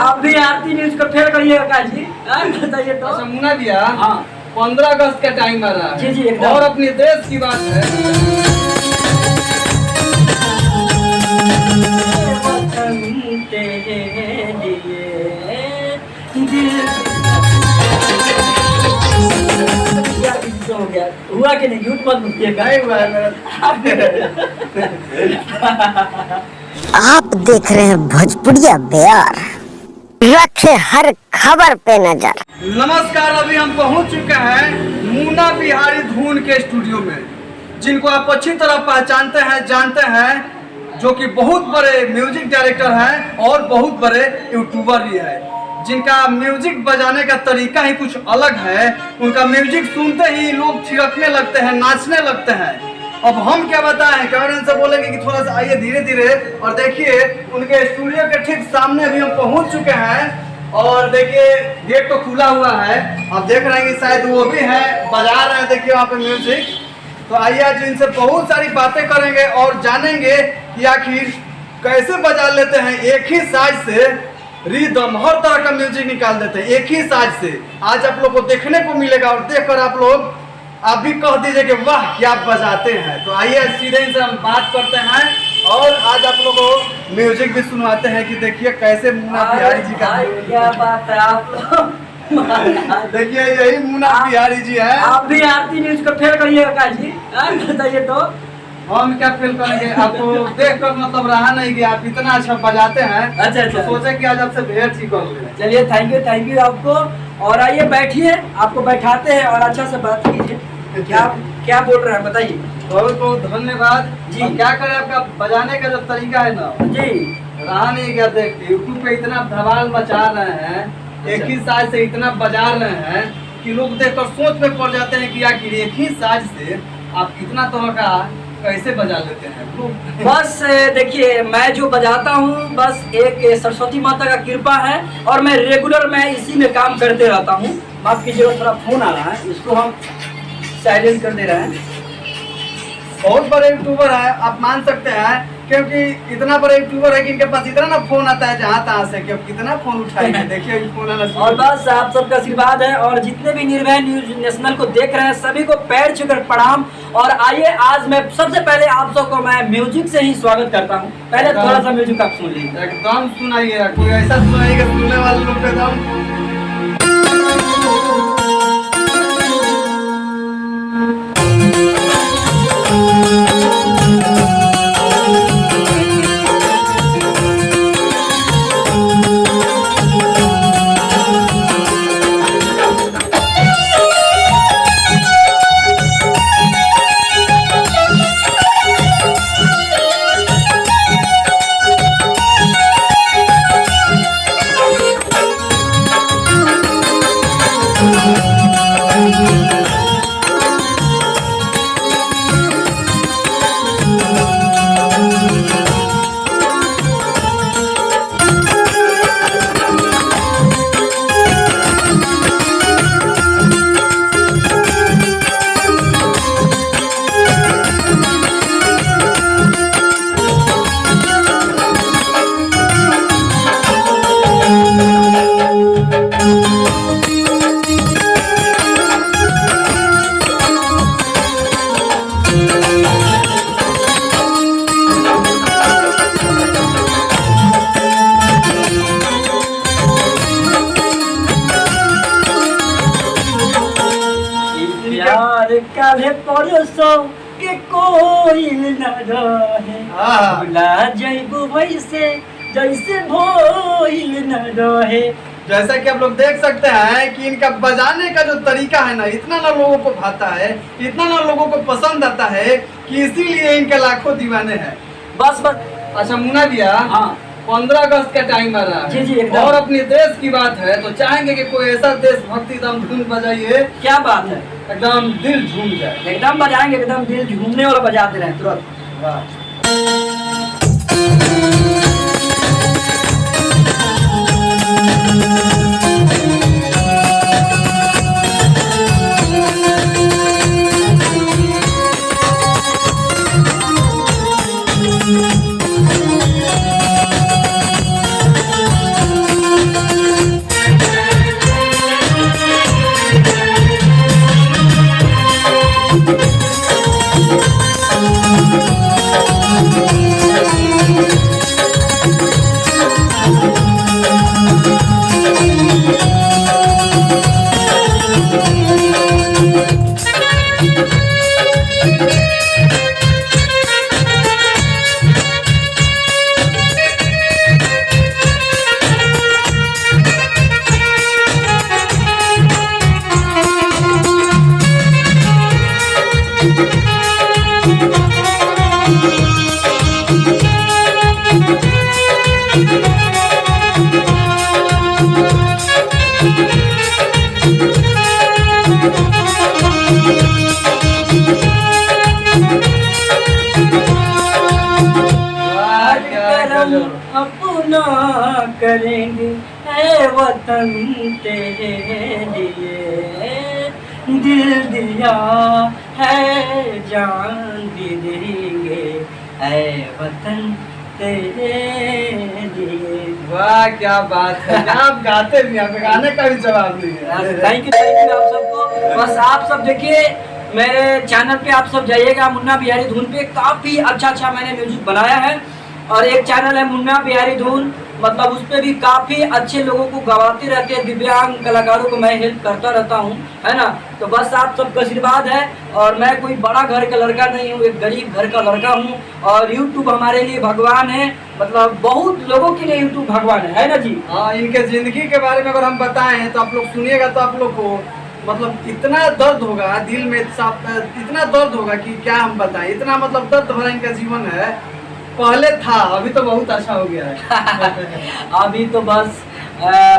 आप भी आरती न्यूज को फेल करिएगा का जी। बताइए तो। अच्छा मुन्ना भैया, हाँ 15 अगस्त का टाइम आ रहा है। जी जी एकदम। और अपने देश की बात है। वतन तेरे लिए दिल हो गया। हुआ कि नहीं, झूठ मत बोलिएगा। नहीं हुआ है आप देख रहे हैं भोजपुरिया बिहार, रखे हर खबर पे नजर। नमस्कार, अभी हम पहुंच चुके हैं मुन्ना बिहारी धून के स्टूडियो में, जिनको आप अच्छी तरह पहचानते हैं, जानते हैं, जो कि बहुत बड़े म्यूजिक डायरेक्टर हैं और बहुत बड़े यूट्यूबर भी हैं, जिनका म्यूजिक बजाने का तरीका ही कुछ अलग है। उनका म्यूजिक सुनते ही लोग थिरकने लगते हैं, नाचने लगते हैं। अब हम क्या बताएं, कैमरामैन से बोलेंगे कि थोड़ा सा आइए धीरे धीरे। और देखिए उनके स्टूडियो के ठीक सामने अभी हम पहुंच चुके हैं। और देखिए गेट तो खुला हुआ है, आप देख रहे हैं कि शायद वो भी है, बजा रहे हैं, देखिए वहाँ पे म्यूजिक। तो आइए आज इनसे बहुत सारी बातें करेंगे और जानेंगे कि आखिर कैसे बजा लेते हैं एक ही साज से रिदम, हर तरह का म्यूजिक निकाल देते हैं एक ही साज से। आज आप लोग को देखने को मिलेगा और देखकर आप भी कह दीजिए कि वाह क्या बजाते हैं। तो आइए सीधे इनसे हम बात करते हैं और आज आप लोगों को म्यूजिक भी सुनवाते हैं कि देखिए कैसे मुन्ना बिहारी जी का क्या बात है आप लोग। देखिए यही मुन्ना बिहारी जी है। आप भी आरती न्यूज को फेल करिएगा का जी। बताइए तो। हम क्या फील करेंगे, आपको देख कर मतलब रहा नहीं कि आप इतना अच्छा बजाते हैं। अच्छा तो सोचे कि आज आपसे भेंट ही कर लें। चलिए थैंक यू आपको। और आइए बैठिए, आपको बैठाते हैं और अच्छा से बात कीजिए। क्या बोल रहे हैं बताइए। बहुत बहुत धन्यवाद जी। और क्या करें, आपका बजाने का जो तरीका है ना जी रहा नहीं गया। देखते यूट्यूब पे इतना धमाल मचा रहे हैं, एक ही साज से इतना बजा रहे हैं कि लोग देखकर सोच में पड़ जाते हैं कि आखिर एक ही साज से आप इतना तरह का कैसे बजा लेते हैं। बस देखिए मैं जो बजाता हूँ बस एक सरस्वती माता का कृपा है और मैं रेगुलर इसी में काम करते रहता हूँ। माफ कीजिएगा थोड़ा फोन आ रहा है, इसको हम साइलेंट कर दे रहे हैं। बहुत बड़े यूट्यूबर है, आप मान सकते हैं, क्योंकि इतना बड़े यूट्यूबर है कि इनके पास इतना ना फोन आता है जहाँ तहाँ से कि अब कितना फोन उठाएंगे। देखिए फोन आना। और बस आप सबका आशीर्वाद है और जितने भी निर्भय न्यूज नेशनल को देख रहे हैं सभी को पैर छूकर प्रणाम। और आइए आज मैं सबसे पहले आप सबको मैं म्यूजिक से ही स्वागत करता हूँ। पहले थोड़ा सा म्यूजिक आप सुन लीजिए। एकदम सुनाइए, कोई ऐसा सुनाइए सुनने वाले लोग एकदम। काले परसों के कोई न रहे, भुला जइबू वैसे जैसे भइल न रहे। जैसा कि आप लोग देख सकते हैं कि इनका बजाने का जो तरीका है ना, इतना ना लोगों को भाता है, इतना ना लोगों को पसंद आता है कि इसीलिए इनके लाखों दीवाने हैं। बस अच्छा मुन्ना भैया, हाँ 15 अगस्त का टाइम आ रहा है। जी जी एकदम। और अपने देश की बात है तो चाहेंगे कि कोई ऐसा देशभक्ति दम धुन बजाइए, क्या बात है, एकदम दिल झूम जाए। एकदम बजाएंगे, एकदम दिल झूमने वाला बजा दे रहे हैं तुरंत। वाह। ऐ वतन तेरे लिए दिल दिया है, जान भी देंगे ऐ वतन तेरे लिए। वाह क्या बात है, आप गाते भी हैं, गाने का भी जवाब नहीं है। थैंक यू आप सबको। बस आप सब देखिए मेरे चैनल पे, आप सब जाइएगा मुन्ना बिहारी धुन पे, काफ़ी अच्छा मैंने म्यूजिक बनाया है। और एक चैनल है मुन्ना बिहारी धुन, मतलब उस पर भी काफ़ी अच्छे लोगों को गवाते रहते हैं, दिव्यांग कलाकारों को मैं हेल्प करता रहता हूँ, है ना। तो बस आप सबका आशीर्वाद है। और मैं कोई बड़ा घर का लड़का नहीं हूँ, एक गरीब घर का लड़का हूँ। और यूट्यूब हमारे लिए भगवान है, मतलब बहुत लोगों के लिए यूट्यूब भगवान है ना जी। हाँ, इनके जिंदगी के बारे में अगर हम बताएं तो आप लोग सुनिएगा तो आप लोग को मतलब इतना दर्द होगा दिल में, इतना दर्द होगा कि क्या हम बताएं, इतना मतलब दर्द भरा इनका जीवन है। पहले था, अभी तो बहुत अच्छा हो गया है। अभी तो बस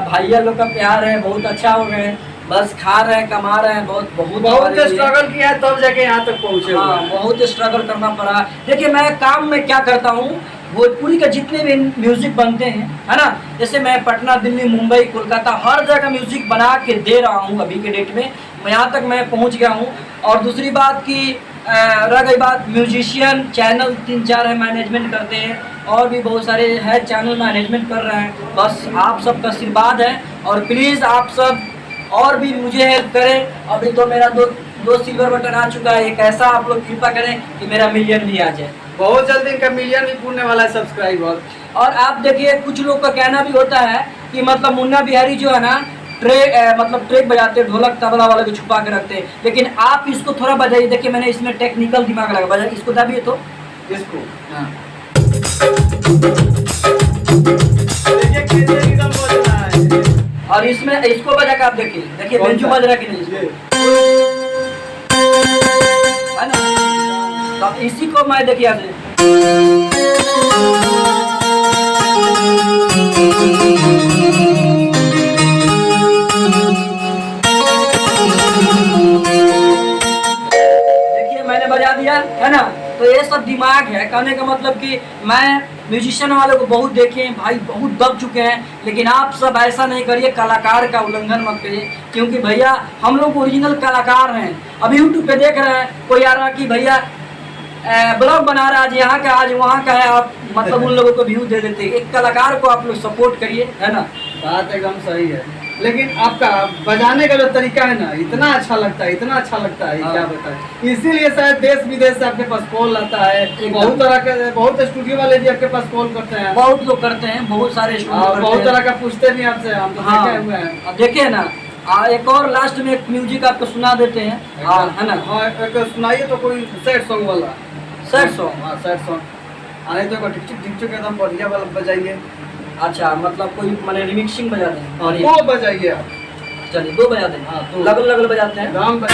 भैया लोग का प्यार है, बहुत अच्छा हो गए, बस खा रहे हैं, कमा रहे हैं, बहुत स्ट्रगल किया है तब जाके यहाँ तक पहुँचे। हाँ, बहुत स्ट्रगल करना पड़ा। देखिए मैं काम में क्या करता हूँ, भोजपुरी के जितने भी म्यूजिक बनते हैं, है ना, जैसे मैं पटना, दिल्ली, मुंबई, कोलकाता हर जगह म्यूजिक बना के दे रहा हूँ। अभी के डेट में यहाँ तक मैं पहुँच गया हूँ। और दूसरी बात की रह गई बात, म्यूजिशियन चैनल 3-4 है, मैनेजमेंट करते हैं, और भी बहुत सारे है चैनल मैनेजमेंट कर रहे हैं। बस आप सबका आशीर्वाद है, और प्लीज़ आप सब और भी मुझे हेल्प करें। अभी तो मेरा दो सिल्वर बटन आ चुका है, एक ऐसा आप लोग कृपा करें कि मेरा मिलियन भी आ जाए। बहुत जल्दी इनका मिलियन भी पूरने वाला है सब्सक्राइबर। और आप देखिए कुछ लोग का कहना भी होता है कि मतलब मुन्ना बिहारी जो है ना मतलब ट्रैक बजाते हैं, ढोलक तबला वाले को छुपा के रखते हैं, लेकिन आप इसको थोड़ा बजाइए। देखिए मैंने इसमें टेक्निकल दिमाग लगा, बजा इसको दबिए तो इसको। हाँ। देखिए कैसे एकदम बज रहा है। और इसमें इसको बजा के आप देखिए बेंजू बज रहा कि नहीं इसको, है ना। तो इसी को मैं देखिए आपने मैंने बजा दिया, है ना। तो ये सब दिमाग है, कहने का मतलब कि मैं म्यूजिशियन वाले को बहुत देखे हैं भाई, बहुत दब चुके हैं, लेकिन आप सब ऐसा नहीं करिए, कलाकार का उल्लंघन मत करिए, क्योंकि भैया हम लोग ओरिजिनल कलाकार हैं। अभी यूट्यूब पे देख रहे हैं, कोई आ रहा कि भैया ब्लॉग बना रहा है, आज यहाँ का आज वहाँ का है, आप मतलब उन लोगों को व्यू दे देते हैं। एक कलाकार को आप लोग सपोर्ट करिए, है ना। बात एकदम सही है, लेकिन आपका बजाने का जो तरीका है ना, इतना अच्छा लगता है, इतना अच्छा लगता है, क्या बताएं। इसीलिए शायद देश विदेश से आपके पास कॉल आता है, बहुत तरह के, बहुत स्टूडियो वाले भी आपके पास कॉल करते हैं, बहुत लोग करते हैं, बहुत सारे स्टूडियो बहुत तरह का पूछते भी आपसे, हम तो देखे हुए हैं। अब देखिए ना, एक और लास्ट में एक म्यूजिक आपको सुना देते हैं, है ना। हाँ, एक सुनाइए तो कोई सैड सॉन्ग वाला। Sad song? हाँ सैड सॉन्ग आने तो टिक एकदम बढ़िया वाला बजाइए। अच्छा, मतलब कोई मैंने रिमिक्सिंग बजा दें? और दो बजाइए आप। चलिए 2 बजा दें। हाँ, दो। लगल लगल बजाते हैं। राम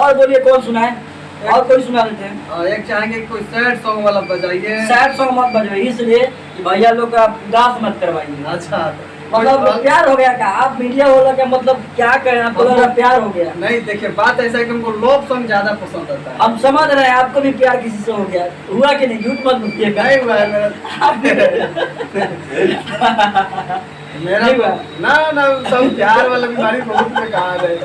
और बोलिए कौन सुनाए, और कोई सुना देते हैं। एक चाहेंगे कोई सैड सॉन्ग वाला बजाइए। सैड सॉन्ग मत बजवाइए, इसलिए कि भैया लोग का उदास मत करवाइए। अच्छा, मतलब प्यार हो गया का, आप मीडिया वाला का मतलब क्या करें, आपको लग रहा प्यार हो गया। नहीं देखिए, बात ऐसा है कि हमको लव सॉन्ग ज्यादा पसंद आता है। हम समझ रहे हैं आपको भी प्यार किसी से हो गया, हुआ कि नहीं, झूठ मत बोलिएगा। नहीं हुआ है मेरा। मेरा नहीं हुआ? ना ना सब प्यार वाला बीमारी बहुत बेकार है।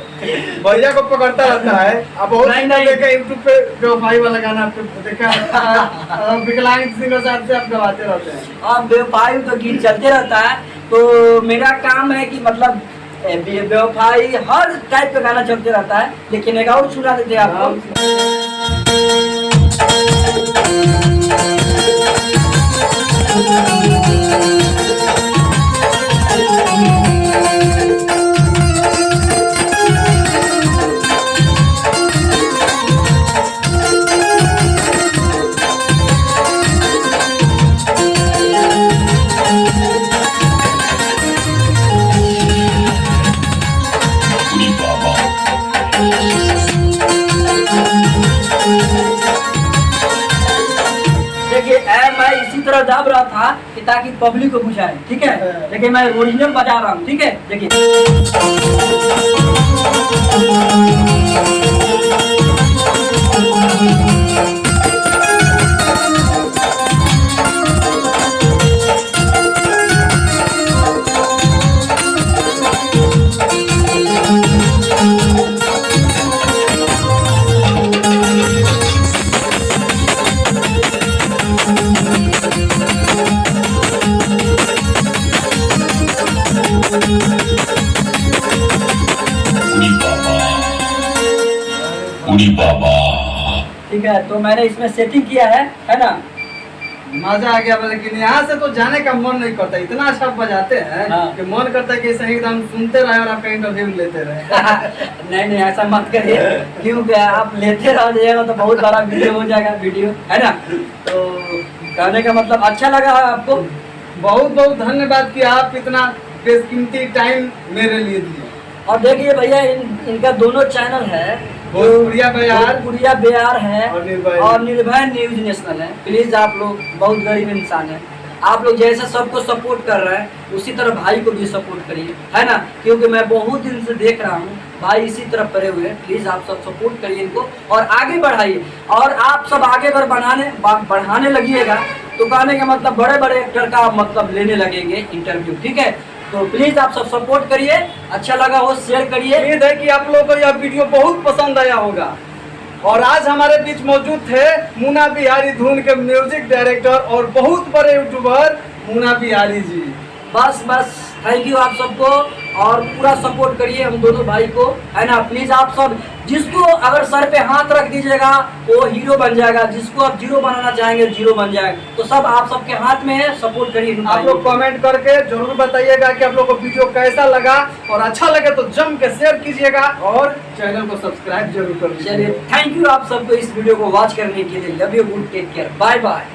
भैया को पकड़ता रहता है। अब बहुत नहीं, नहीं नहीं। देखा यूट्यूब पे बेवफाई वाला गाना आपने देखा है? विकलांग सिंगर साहब से आप गवाते रहते हैं। अब बेवफाई तो गीत चलते रहता है, तो मेरा काम है कि मतलब बेवफाई हर टाइप का गाना चलते रहता है, लेकिन एक और सुना देते हैं आपको। देखिए मैं इसी तरह दाब रहा था कि ताकि पब्लिक को बुझाए, ठीक है, लेकिन मैं ओरिजिनल बजा रहा हूँ, ठीक है। देखिए उड़ी बाबा ठीक है, तो मैंने इसमें सेटिंग किया है ना। मजा आ गया, लेकिन यहाँ से तो जाने का मन नहीं करता। इतना अच्छा बजाते हैं हाँ। कि मन करता है कि सही एकदम सुनते रहे और आपका इंटरव्यू लेते रहे। नहीं नहीं, ऐसा मत करिए, क्योंकि आप लेते रह जाइएगा तो बहुत बड़ा वीडियो हो जाएगा, वीडियो है ना। तो कहने का मतलब अच्छा लगा आपको। बहुत बहुत धन्यवाद कि आप इतना बेशकीमती टाइम मेरे लिए दिए। और देखिए भैया इनका दोनों चैनल है, भोजपुरिया बयार भोजपुरिया बेयार है और निर्भय न्यूज नेशनल है। प्लीज आप लोग बहुत गरीब इंसान है, आप लोग जैसे सबको सपोर्ट कर रहे हैं उसी तरह भाई को भी सपोर्ट करिए, है ना, क्योंकि मैं बहुत दिन से देख रहा हूँ भाई इसी तरफ पड़े हुए हैं। प्लीज आप सब सपोर्ट करिए इनको और आगे बढ़ाइए। और आप सब आगे अगर बढ़ाने लगिएगा तो कहने का मतलब बड़े बड़े एक्टर का मतलब लेने लगेंगे इंटरव्यू, ठीक है। तो प्लीज आप सब सपोर्ट करिए, अच्छा लगा हो शेयर करिए। उम्मीद है कि आप लोगों को यह वीडियो बहुत पसंद आया होगा। और आज हमारे बीच मौजूद थे मुन्ना बिहारी धुन के म्यूजिक डायरेक्टर और बहुत बड़े यूट्यूबर मुन्ना बिहारी जी। बस थैंक यू आप सबको और पूरा सपोर्ट करिए हम दोनों भाई को, है ना। प्लीज आप सब जिसको अगर सर पे हाथ रख दीजिएगा वो हीरो बन जाएगा, जिसको आप जीरो बनाना चाहेंगे जीरो बन जाएगा। तो सब आप सबके हाथ में है, सपोर्ट करिए। आप लोग कमेंट करके जरूर बताइएगा कि आप लोग को वीडियो कैसा लगा, और अच्छा लगे तो जम के शेयर कीजिएगा और चैनल को सब्सक्राइब जरूर कर लीजिए। चलिए थैंक यू आप सबको इस वीडियो को वॉच करने के लिए। Love you, good take care, bye bye.